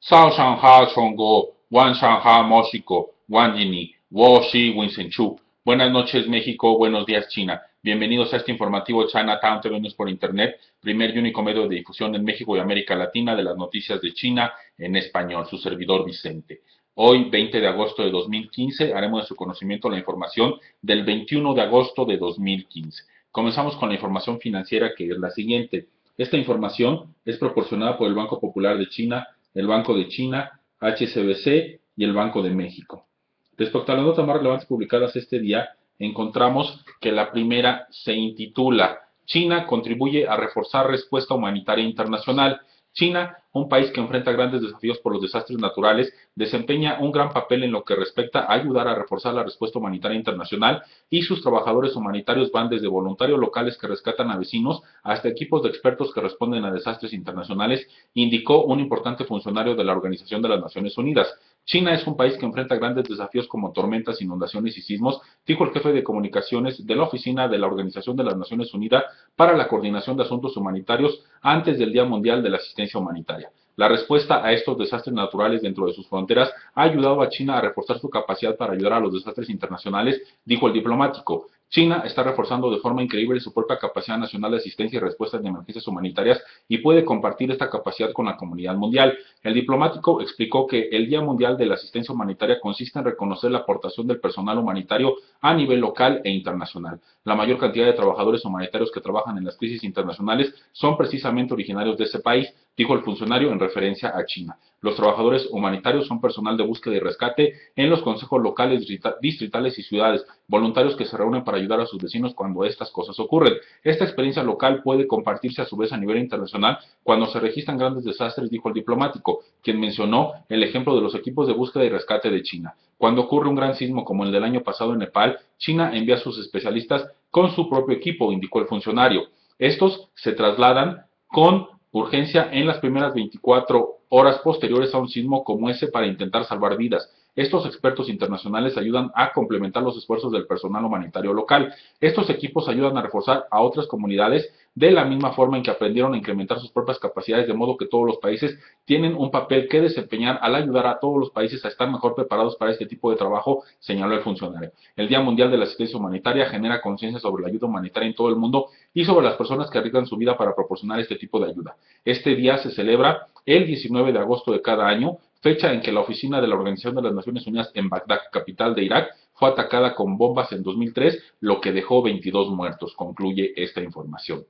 Sao Shanghai Chongo, Wan Shanghai Móxico, Wan Yini, Woshi Winsenchu. Buenas noches México, buenos días China. Bienvenidos a este informativo Chinatown TV News por Internet, primer y único medio de difusión en México y América Latina de las noticias de China en español, su servidor Vicente. Hoy, 20 de agosto de 2015, haremos de su conocimiento la información del 21 de agosto de 2015. Comenzamos con la información financiera que es la siguiente. Esta información es proporcionada por el Banco Popular de China, el Banco de China, HSBC y el Banco de México. Respecto a las notas más relevantes publicadas este día, encontramos que la primera se intitula China contribuye a reforzar respuesta humanitaria internacional. China, un país que enfrenta grandes desafíos por los desastres naturales, desempeña un gran papel en lo que respecta a ayudar a reforzar la respuesta humanitaria internacional y sus trabajadores humanitarios van desde voluntarios locales que rescatan a vecinos hasta equipos de expertos que responden a desastres internacionales, indicó un importante funcionario de la Organización de las Naciones Unidas. China es un país que enfrenta grandes desafíos como tormentas, inundaciones y sismos, dijo el jefe de comunicaciones de la Oficina de la Organización de las Naciones Unidas para la Coordinación de Asuntos Humanitarios antes del Día Mundial de la Asistencia Humanitaria. La respuesta a estos desastres naturales dentro de sus fronteras ha ayudado a China a reforzar su capacidad para ayudar a los desastres internacionales, dijo el diplomático. China está reforzando de forma increíble su propia capacidad nacional de asistencia y respuesta de emergencias humanitarias y puede compartir esta capacidad con la comunidad mundial. El diplomático explicó que el Día Mundial de la Asistencia Humanitaria consiste en reconocer la aportación del personal humanitario a nivel local e internacional. La mayor cantidad de trabajadores humanitarios que trabajan en las crisis internacionales son precisamente originarios de ese país, dijo el funcionario en referencia a China. Los trabajadores humanitarios son personal de búsqueda y rescate en los consejos locales, distritales y ciudades, voluntarios que se reúnen para ayudar a sus vecinos cuando estas cosas ocurren. Esta experiencia local puede compartirse a su vez a nivel internacional cuando se registran grandes desastres, dijo el diplomático, quien mencionó el ejemplo de los equipos de búsqueda y rescate de China. Cuando ocurre un gran sismo como el del año pasado en Nepal, China envía a sus especialistas con su propio equipo, indicó el funcionario. Estos se trasladan con urgencia en las primeras 24 horas posteriores a un sismo como ese para intentar salvar vidas. Estos expertos internacionales ayudan a complementar los esfuerzos del personal humanitario local. Estos equipos ayudan a reforzar a otras comunidades de la misma forma en que aprendieron a incrementar sus propias capacidades, de modo que todos los países tienen un papel que desempeñar al ayudar a todos los países a estar mejor preparados para este tipo de trabajo, señaló el funcionario. El Día Mundial de la Asistencia Humanitaria genera conciencia sobre la ayuda humanitaria en todo el mundo y sobre las personas que arriesgan su vida para proporcionar este tipo de ayuda. Este día se celebra el 19 de agosto de cada año, fecha en que la oficina de la Organización de las Naciones Unidas en Bagdad, capital de Irak, fue atacada con bombas en 2003, lo que dejó 22 muertos, concluye esta información.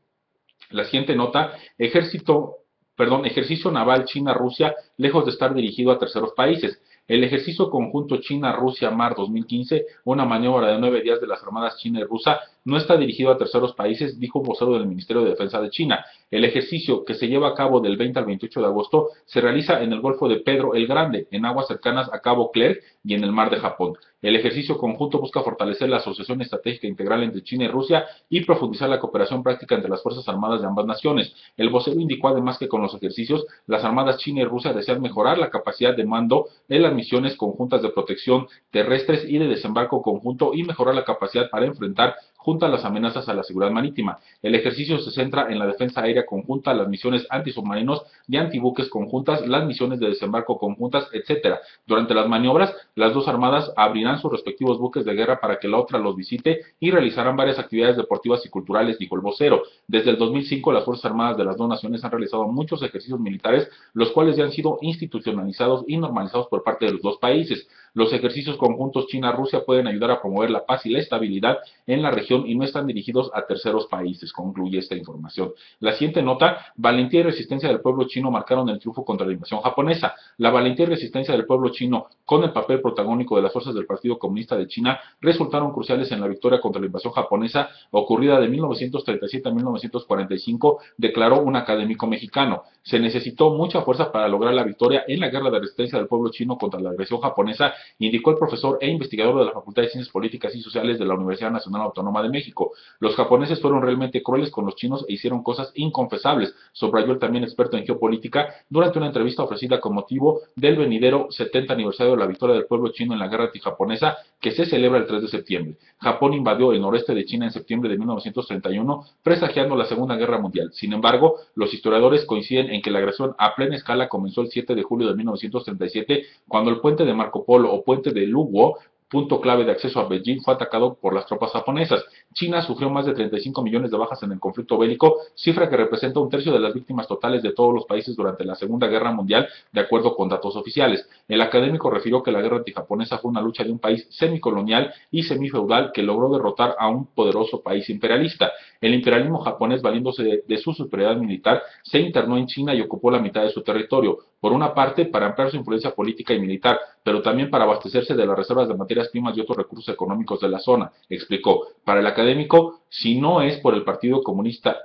La siguiente nota, ejercicio naval China-Rusia, lejos de estar dirigido a terceros países. El ejercicio conjunto China-Rusia-Mar 2015, una maniobra de 9 días de las armadas china y rusa, no está dirigido a terceros países, dijo un vocero del Ministerio de Defensa de China. El ejercicio, que se lleva a cabo del 20 al 28 de agosto, se realiza en el Golfo de Pedro el Grande, en aguas cercanas a Cabo Clerc y en el Mar de Japón. El ejercicio conjunto busca fortalecer la asociación estratégica integral entre China y Rusia y profundizar la cooperación práctica entre las Fuerzas Armadas de ambas naciones. El vocero indicó además que con los ejercicios, las armadas china y rusa desean mejorar la capacidad de mando en las misiones conjuntas de protección terrestres y de desembarco conjunto y mejorar la capacidad para enfrentar juntas las amenazas a la seguridad marítima. El ejercicio se centra en la defensa aérea conjunta, las misiones antisubmarinos y antibuques conjuntas, las misiones de desembarco conjuntas, etc. Durante las maniobras, las dos armadas abrirán sus respectivos buques de guerra para que la otra los visite y realizarán varias actividades deportivas y culturales, dijo el vocero. Desde el 2005, las Fuerzas Armadas de las dos naciones han realizado muchos ejercicios militares, los cuales ya han sido institucionalizados y normalizados por parte de los dos países. Los ejercicios conjuntos China-Rusia pueden ayudar a promover la paz y la estabilidad en la región y no están dirigidos a terceros países, concluye esta información. La siguiente nota, valentía y resistencia del pueblo chino marcaron el triunfo contra la invasión japonesa. La valentía y resistencia del pueblo chino, con el papel protagónico de las fuerzas del Partido Comunista de China, resultaron cruciales en la victoria contra la invasión japonesa ocurrida de 1937 a 1945, declaró un académico mexicano. Se necesitó mucha fuerza para lograr la victoria en la guerra de resistencia del pueblo chino contra la agresión japonesa, indicó el profesor e investigador de la Facultad de Ciencias Políticas y Sociales de la Universidad Nacional Autónoma Autónoma de México. Los japoneses fueron realmente crueles con los chinos e hicieron cosas inconfesables, subrayó el también experto en geopolítica durante una entrevista ofrecida con motivo del venidero 70 aniversario de la victoria del pueblo chino en la guerra antijaponesa que se celebra el 3 de septiembre. Japón invadió el noreste de China en septiembre de 1931, presagiando la Segunda Guerra Mundial. Sin embargo, los historiadores coinciden en que la agresión a plena escala comenzó el 7 de julio de 1937, cuando el puente de Marco Polo o puente de Luguo, punto clave de acceso a Beijing, fue atacado por las tropas japonesas. China sufrió más de 35 millones de bajas en el conflicto bélico, cifra que representa un tercio de las víctimas totales de todos los países durante la Segunda Guerra Mundial, de acuerdo con datos oficiales. El académico refirió que la guerra antijaponesa fue una lucha de un país semicolonial y semifeudal que logró derrotar a un poderoso país imperialista. El imperialismo japonés, valiéndose de su superioridad militar, se internó en China y ocupó la mitad de su territorio, por una parte para ampliar su influencia política y militar, pero también para abastecerse de las reservas de materias primas y otros recursos económicos de la zona, explicó. Para el académico, si no es por el Partido Comunista,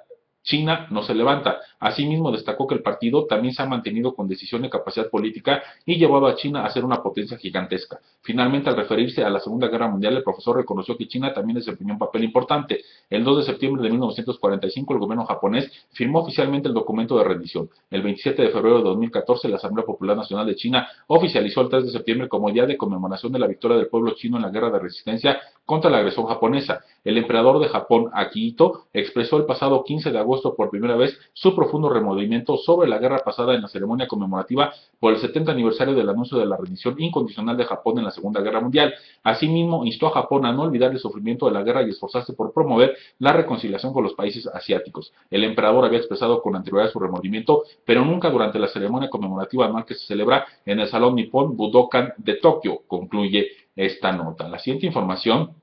China no se levanta. Asimismo, destacó que el partido también se ha mantenido con decisión y capacidad política y llevado a China a ser una potencia gigantesca. Finalmente, al referirse a la Segunda Guerra Mundial, el profesor reconoció que China también desempeñó un papel importante. El 2 de septiembre de 1945, el gobierno japonés firmó oficialmente el documento de rendición. El 27 de febrero de 2014, la Asamblea Popular Nacional de China oficializó el 3 de septiembre como día de conmemoración de la victoria del pueblo chino en la guerra de resistencia contra la agresión japonesa. El emperador de Japón, Akihito, expresó el pasado 15 de agosto por primera vez su profundo remordimiento sobre la guerra pasada en la ceremonia conmemorativa por el 70 aniversario del anuncio de la rendición incondicional de Japón en la Segunda Guerra Mundial. Asimismo, instó a Japón a no olvidar el sufrimiento de la guerra y esforzarse por promover la reconciliación con los países asiáticos. El emperador había expresado con anterioridad su remordimiento, pero nunca durante la ceremonia conmemorativa anual que se celebra en el Salón Nippon Budokan de Tokio, concluye esta nota. La siguiente información.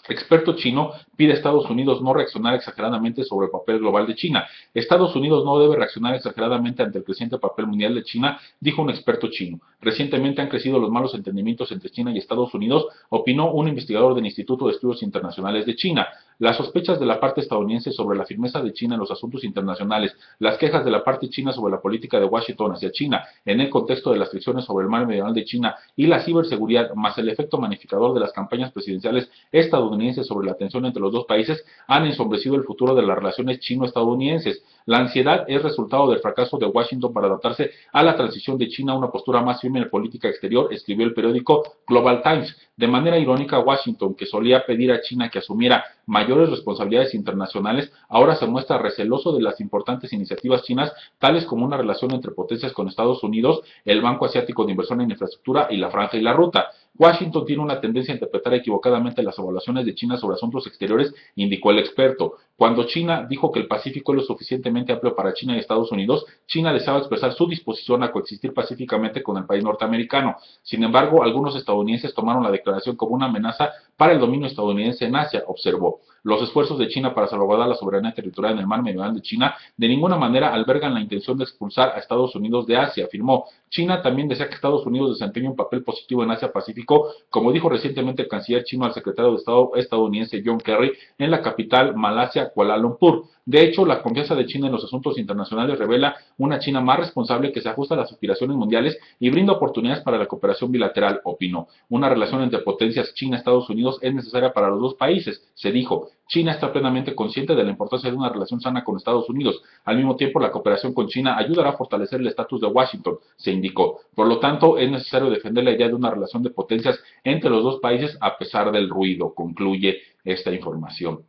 Experto chino pide a Estados Unidos no reaccionar exageradamente sobre el papel global de China. Estados Unidos no debe reaccionar exageradamente ante el creciente papel mundial de China, dijo un experto chino. Recientemente han crecido los malos entendimientos entre China y Estados Unidos, opinó un investigador del Instituto de Estudios Internacionales de China. Las sospechas de la parte estadounidense sobre la firmeza de China en los asuntos internacionales, las quejas de la parte china sobre la política de Washington hacia China en el contexto de las fricciones sobre el mar meridional de China y la ciberseguridad, más el efecto magnificador de las campañas presidenciales estadounidenses sobre la tensión entre los dos países, han ensombrecido el futuro de las relaciones chino-estadounidenses. La ansiedad es resultado del fracaso de Washington para adaptarse a la transición de China a una postura más firme en política exterior, escribió el periódico Global Times. De manera irónica, Washington, que solía pedir a China que asumiera mayores responsabilidades internacionales, ahora se muestra receloso de las importantes iniciativas chinas, tales como una relación entre potencias con Estados Unidos, el Banco Asiático de Inversión en Infraestructura y la Franja y la Ruta. Washington tiene una tendencia a interpretar equivocadamente las evaluaciones de China sobre asuntos exteriores, indicó el experto. Cuando China dijo que el Pacífico es lo suficientemente amplio para China y Estados Unidos, China deseaba expresar su disposición a coexistir pacíficamente con el país norteamericano. Sin embargo, algunos estadounidenses tomaron la declaración como una amenaza para el dominio estadounidense en Asia, observó. Los esfuerzos de China para salvaguardar la soberanía territorial en el mar meridional de China de ninguna manera albergan la intención de expulsar a Estados Unidos de Asia, afirmó. China también desea que Estados Unidos desempeñe un papel positivo en Asia-Pacífico, como dijo recientemente el canciller chino al secretario de Estado estadounidense John Kerry en la capital Malasia, Kuala Lumpur. De hecho, la confianza de China en los asuntos internacionales revela una China más responsable que se ajusta a las aspiraciones mundiales y brinda oportunidades para la cooperación bilateral, opinó. Una relación entre potencias China-Estados Unidos es necesaria para los dos países, se dijo. China está plenamente consciente de la importancia de una relación sana con Estados Unidos. Al mismo tiempo, la cooperación con China ayudará a fortalecer el estatus de Washington, se indicó. Por lo tanto, es necesario defender la idea de una relación de potencias entre los dos países a pesar del ruido, concluye esta información.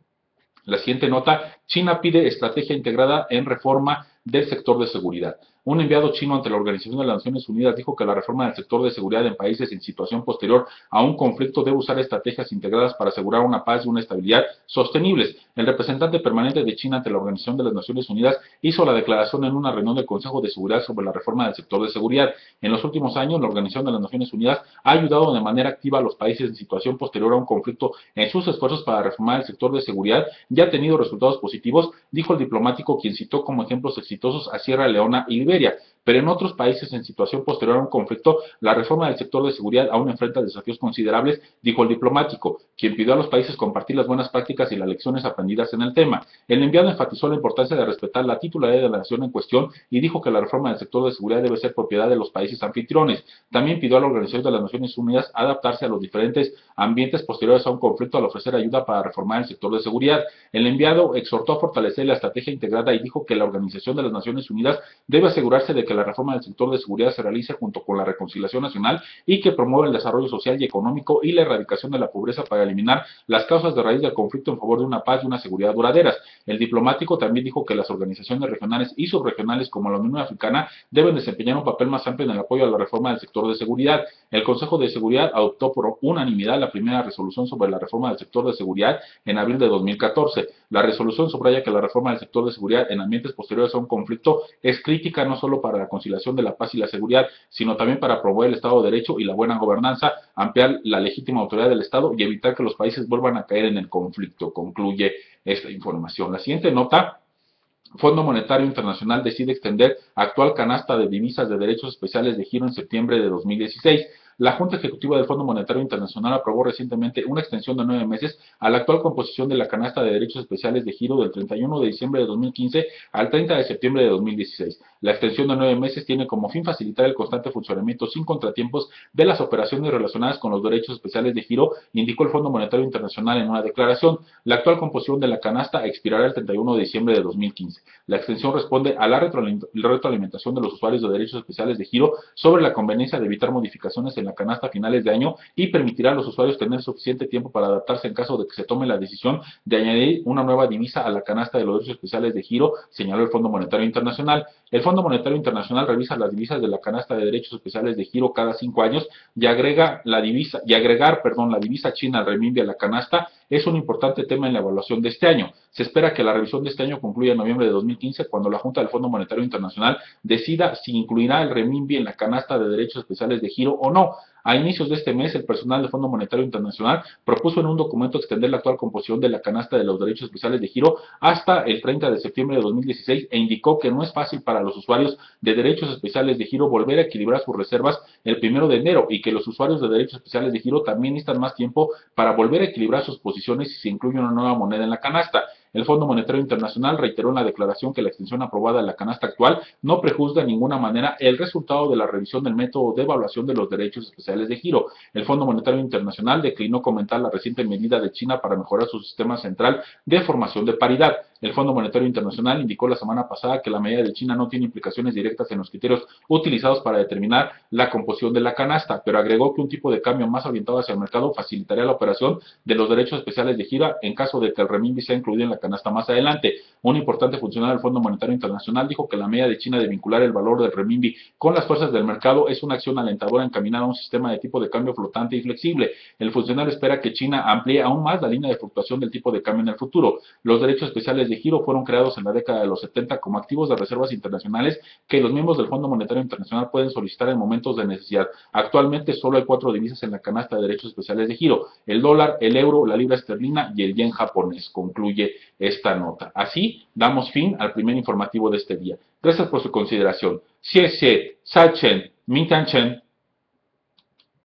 La siguiente nota, China pide estrategia integrada en reforma del sector de seguridad. Un enviado chino ante la Organización de las Naciones Unidas dijo que la reforma del sector de seguridad en países en situación posterior a un conflicto debe usar estrategias integradas para asegurar una paz y una estabilidad sostenibles. El representante permanente de China ante la Organización de las Naciones Unidas hizo la declaración en una reunión del Consejo de Seguridad sobre la reforma del sector de seguridad. En los últimos años, la Organización de las Naciones Unidas ha ayudado de manera activa a los países en situación posterior a un conflicto en sus esfuerzos para reformar el sector de seguridad y ha tenido resultados positivos positivos, dijo el diplomático, quien citó como ejemplos exitosos a Sierra Leona y Liberia. Pero en otros países en situación posterior a un conflicto, la reforma del sector de seguridad aún enfrenta desafíos considerables, dijo el diplomático, quien pidió a los países compartir las buenas prácticas y las lecciones aprendidas en el tema. El enviado enfatizó la importancia de respetar la titularidad de la nación en cuestión y dijo que la reforma del sector de seguridad debe ser propiedad de los países anfitriones. También pidió a la Organización de las Naciones Unidas adaptarse a los diferentes ambientes posteriores a un conflicto al ofrecer ayuda para reformar el sector de seguridad. El enviado exhortó a fortalecer la estrategia integrada y dijo que la Organización de las Naciones Unidas debe asegurarse de que la reforma del sector de seguridad se realice junto con la reconciliación nacional y que promueva el desarrollo social y económico y la erradicación de la pobreza para eliminar las causas de raíz del conflicto en favor de una paz y una seguridad duraderas. El diplomático también dijo que las organizaciones regionales y subregionales como la Unión Africana deben desempeñar un papel más amplio en el apoyo a la reforma del sector de seguridad. El Consejo de Seguridad adoptó por unanimidad la primera resolución sobre la reforma del sector de seguridad en abril de 2014. La resolución subraya que la reforma del sector de seguridad en ambientes posteriores a un conflicto es crítica no solo para la conciliación de la paz y la seguridad, sino también para promover el Estado de Derecho y la buena gobernanza, ampliar la legítima autoridad del Estado y evitar que los países vuelvan a caer en el conflicto, concluye esta información. La siguiente nota: Fondo Monetario Internacional decide extender actual canasta de divisas de derechos especiales de giro en septiembre de 2016. La Junta Ejecutiva del Fondo Monetario Internacional aprobó recientemente una extensión de 9 meses a la actual composición de la canasta de derechos especiales de giro del 31 de diciembre de 2015 al 30 de septiembre de 2016. La extensión de 9 meses tiene como fin facilitar el constante funcionamiento sin contratiempos de las operaciones relacionadas con los derechos especiales de giro, indicó el Fondo Monetario Internacional en una declaración. La actual composición de la canasta expirará el 31 de diciembre de 2015. La extensión responde a la retroalimentación de los usuarios de derechos especiales de giro sobre la conveniencia de evitar modificaciones en la canasta a finales de año y permitirá a los usuarios tener suficiente tiempo para adaptarse en caso de que se tome la decisión de añadir una nueva divisa a la canasta de los derechos especiales de giro, señaló el Fondo Monetario Internacional. El Fondo Monetario Internacional revisa las divisas de la canasta de derechos especiales de giro cada 5 años y agregar la divisa china al renminbi a la canasta es un importante tema en la evaluación de este año. Se espera que la revisión de este año concluya en noviembre de 2015, cuando la Junta del Fondo Monetario Internacional decida si incluirá el renminbi en la canasta de derechos especiales de giro o no. A inicios de este mes, el personal del Fondo Monetario Internacional propuso en un documento extender la actual composición de la canasta de los derechos especiales de giro hasta el 30 de septiembre de 2016 e indicó que no es fácil para los usuarios de derechos especiales de giro volver a equilibrar sus reservas el 1 de enero y que los usuarios de derechos especiales de giro también necesitan más tiempo para volver a equilibrar sus posiciones si se incluye una nueva moneda en la canasta. El Fondo Monetario Internacional reiteró en la declaración que la extensión aprobada de la canasta actual no prejuzga de ninguna manera el resultado de la revisión del método de evaluación de los derechos especiales de giro. El Fondo Monetario Internacional declinó comentar la reciente medida de China para mejorar su sistema central de formación de paridad. El Fondo Monetario Internacional indicó la semana pasada que la medida de China no tiene implicaciones directas en los criterios utilizados para determinar la composición de la canasta, pero agregó que un tipo de cambio más orientado hacia el mercado facilitaría la operación de los derechos especiales de giro en caso de que el renminbi sea incluido en la canasta más adelante. Un importante funcionario del Fondo Monetario Internacional dijo que la medida de China de vincular el valor del renminbi con las fuerzas del mercado es una acción alentadora encaminada a un sistema de tipo de cambio flotante y flexible. El funcionario espera que China amplíe aún más la línea de fluctuación del tipo de cambio en el futuro. Los derechos especiales de giro fueron creados en la década de los 70 como activos de reservas internacionales que los miembros del Fondo Monetario Internacional pueden solicitar en momentos de necesidad. Actualmente solo hay 4 divisas en la canasta de derechos especiales de giro: el dólar, el euro, la libra esterlina y el yen japonés, concluye esta nota. Así damos fin al primer informativo de este día. Gracias por su consideración. Xie xie, sa chen, min tan chen.